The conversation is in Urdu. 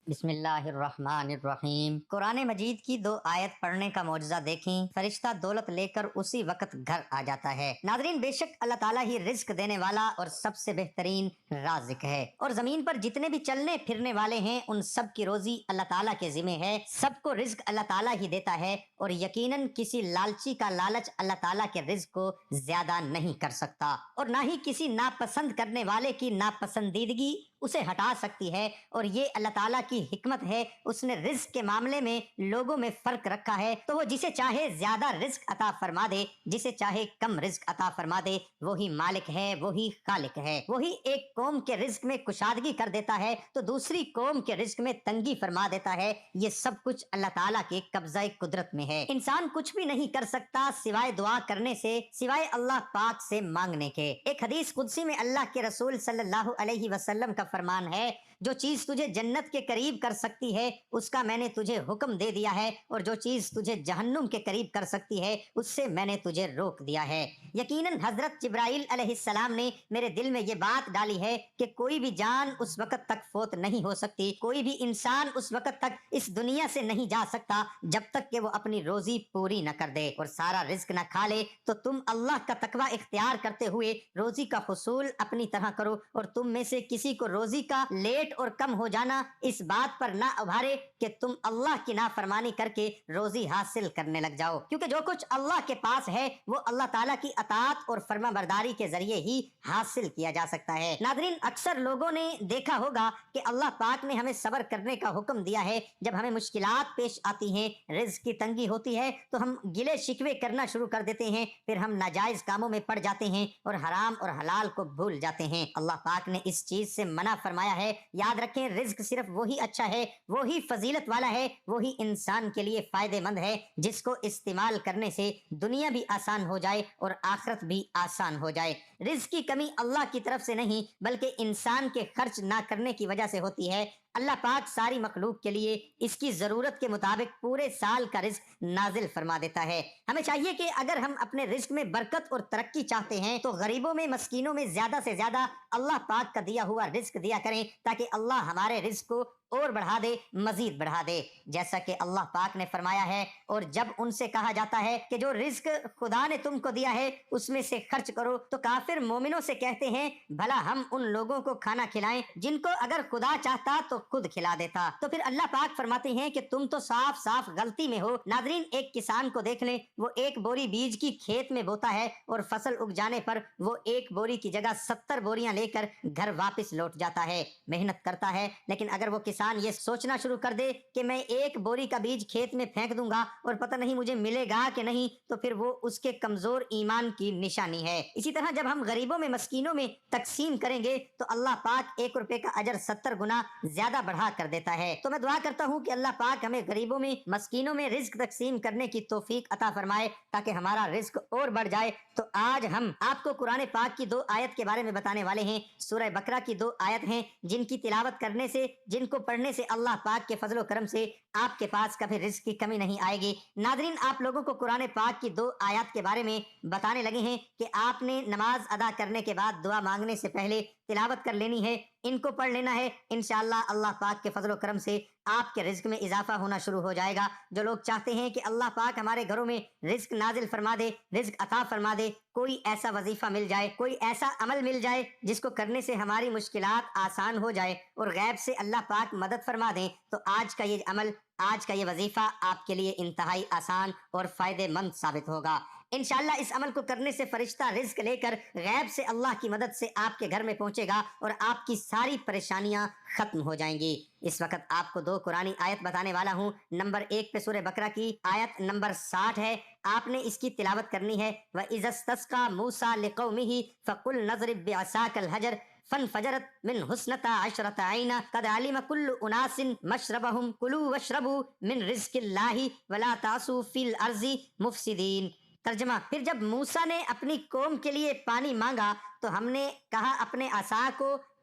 بسم اللہ الرحمن الرحیم۔ قرآن مجید کی دو آیت پڑھنے کا معجزہ دیکھیں، فرشتہ دولت لے کر اسی وقت گھر آ جاتا ہے۔ ناظرین، بے شک اللہ تعالیٰ ہی رزق دینے والا اور سب سے بہترین رازق ہے، اور زمین پر جتنے بھی چلنے پھرنے والے ہیں ان سب کی روزی اللہ تعالیٰ کے ذمہ ہے۔ سب کو رزق اللہ تعالیٰ ہی دیتا ہے، اور یقیناً کسی لالچی کا لالچ اللہ تعالیٰ کے رزق کو زیادہ نہیں کر سکتا، اور نہ ہی کسی ناپسند کرنے والے کی ناپسندیدگی اسے ہٹا سکتی ہے۔ اور یہ اللہ تعالیٰ کی حکمت ہے، اس نے رزق کے معاملے میں لوگوں میں فرق رکھا ہے، تو وہ جسے چاہے زیادہ رزق عطا فرما دے، جسے چاہے کم رزق عطا فرما دے۔ وہی مالک ہے، وہی خالق ہے۔ وہی ایک قوم کے رزق میں کشادگی کر دیتا ہے تو دوسری قوم کے رزق میں تنگی فرما دیتا ہے۔ یہ سب کچھ اللہ تعالیٰ کے قبضہ قدرت میں ہے۔ انسان کچھ بھی نہیں کر سکتا سوائے دعا کرنے سے، سوائے اللہ پاک سے مانگنے کے۔ ایک حدیث قدسی میں اللہ کے رسول صلی اللہ علیہ وسلم کا فرمان ہے، جو چیز تجھے جنت کے قریب کر سکتی ہے اس کا میں نے تجھے حکم دے دیا ہے، اور جو چیز تجھے جہنم کے قریب کر سکتی ہے اس سے میں نے تجھے روک دیا ہے۔ یقیناً حضرت جبرائیل علیہ السلام نے میرے دل میں یہ بات ڈالی ہے کہ کوئی بھی جان اس وقت تک فوت نہیں ہو سکتی، کوئی بھی انسان اس وقت تک اس دنیا سے نہیں جا سکتا جب تک کہ وہ اپنی روزی پوری نہ کر دے اور سارا رزق نہ کھا لے۔ تو تم اللہ کا تقوی اختیار کرتے ہوئے روزی کا حصول اپنی طرح کرو، اور تم میں سے کسی کو روزی کا لیٹ اور کم ہو جانا اس بات پر نہ ابھارے کہ تم اللہ کی نافرمانی کر کے روزی حاصل کرنے لگ جاؤ، کیونکہ جو کچھ اللہ کے پاس ہے وہ اللہ تعالیٰ کی اطاعت اور فرما برداری کے ذریعے ہی حاصل کیا جا سکتا ہے۔ ناظرین، اکثر لوگوں نے دیکھا ہوگا کہ اللہ پاک نے ہمیں صبر کرنے کا حکم دیا ہے۔ جب ہمیں مشکلات پیش آتی ہیں، رزق کی تنگی ہوتی ہے، تو ہم گلے شکوے کرنا شروع کر دیتے ہیں، پھر ہم ناجائز کاموں میں پڑ جاتے ہیں اور حرام اور حلال کو بھول جاتے ہیں۔ اللہ پاک نے اس چیز سے منع فرمایا ہے۔ یاد رکھیں، رزق صرف وہی اچھا ہے، وہی فضیلت والا ہے، وہی انسان کے لیے فائدہ مند ہے جس کو استعمال کرنے سے دنیا بھی آسان ہو جائے اور آخرت بھی آسان ہو جائے۔ رزق کی کمی اللہ کی طرف سے نہیں بلکہ انسان کے خرچ نہ کرنے کی وجہ سے ہوتی ہے۔ اللہ پاک ساری مخلوق کے لیے اس کی ضرورت کے مطابق پورے سال کا رزق نازل فرما دیتا ہے۔ ہمیں چاہیے کہ اگر ہم اپنے رزق میں برکت اور ترقی چاہتے ہیں تو غریبوں میں، مسکینوں میں زیادہ سے زیادہ اللہ پاک کا دیا ہوا رزق دیا کریں، تاکہ اللہ ہمارے رزق کو اور بڑھا دے، مزید بڑھا دے۔ جیسا کہ اللہ پاک نے فرمایا ہے، اور جب ان سے کہا جاتا ہے کہ جو رزق خدا نے تم کو دیا ہے اس میں سے خرچ کرو، تو کافر مومنوں سے کہتے ہیں بھلا ہم ان لوگوں کو کھانا کھلائیں جن کو اگر خدا چاہتا تو خود کھلا دیتا۔ تو پھر اللہ پاک فرماتے ہیں کہ تم تو صاف صاف غلطی میں ہو۔ ناظرین، ایک کسان کو دیکھ لیں، وہ ایک بوری بیج کی کھیت میں بوتا ہے اور فصل اگ جانے پر وہ ایک بوری کی جگہ 70 بوریاں لے کر گھر واپس لوٹ جاتا ہے، محنت کرتا ہے۔ لیکن اگر وہ کسان یہ سوچنا شروع کر دے کہ میں ایک بوری کا بیج کھیت میں پھینک دوں گا اور پتہ نہیں مجھے ملے گا کہ نہیں، تو پھر وہ اس کے کمزور ایمان کی نشانی ہے۔ اسی طرح جب ہم غریبوں میں، مسکینوں میں تقسیم کریں گے تو اللہ پاک 1 روپے کا اجر 70 گنا زیادہ بڑھا کر دیتا ہے۔ تو میں دعا کرتا ہوں کہ اللہ پاک ہمیں غریبوں میں، مسکینوں میں رزق تقسیم کرنے کی توفیق عطا فرمائے تاکہ ہمارا رزق اور بڑھ جائے۔ تو آج ہم آپ کو قرآن پاک کی 2 آیت کے بارے میں بتانے والے ہیں۔ سورہ بقرہ کی 2 آیت ہیں جن کی تلاوت کرنے سے، جن کو پڑھنے سے اللہ پاک کے فضل و کرم سے آپ کے پاس کبھی رزق کی کمی نہیں آئے گی۔ ناظرین، آپ لوگوں کو قرآن پاک کی 2 آیات کے بارے میں بتانے لگے ہیں کہ آپ نے نماز ادا کرنے کے بعد دعا مانگنے سے پہلے تلاوت کر لینی ہے، ان کو پڑھ لینا ہے۔ انشاءاللہ اللہ پاک کے فضل و کرم سے آپ کے رزق میں اضافہ ہونا شروع ہو جائے گا۔ جو لوگ چاہتے ہیں کہ اللہ پاک ہمارے گھروں میں رزق نازل فرما دے، رزق عطا فرما دے، کوئی ایسا وظیفہ مل جائے، کوئی ایسا عمل مل جائے جس کو کرنے سے ہماری مشکلات آسان ہو جائے اور غیب سے اللہ پاک مدد فرما دیں، تو آج کا یہ عمل، آج کا یہ وظیفہ آپ کے لیے انتہائی آسان اور فائدہ مند ثابت ہوگا۔ انشاءاللہ اس عمل کو کرنے سے فرشتہ رزق لے کر غیب سے اللہ کی مدد سے آپ کے گھر میں پہنچے گا اور آپ کی ساری پریشانیاں ختم ہو جائیں گی۔ اس وقت آپ کو 2 قرآنی آیت بتانے والا ہوں۔ نمبر 1 پہ سورہ بقرہ کی آیت نمبر 60 ہے، آپ نے اس کی تلاوت کرنی ہے۔ وَإِذَا اسْتَسْقَىٰ مُوسَىٰ لِقَوْمِهِ فَقُلْ نَضْرِب بِّعَصَاكَ الْحَجَرَ فانفجرت من حسنتا عشرة عینا قد علم كل اناس مشربهم كلوا واشربوا من رزق اللہ ولا تعصوا في الارض مفسدین۔ ترجمہ، پھر جب موسیٰ نے اپنی قوم کے لیے پانی مانگا تو ہم نے کہا اپنے عصا کو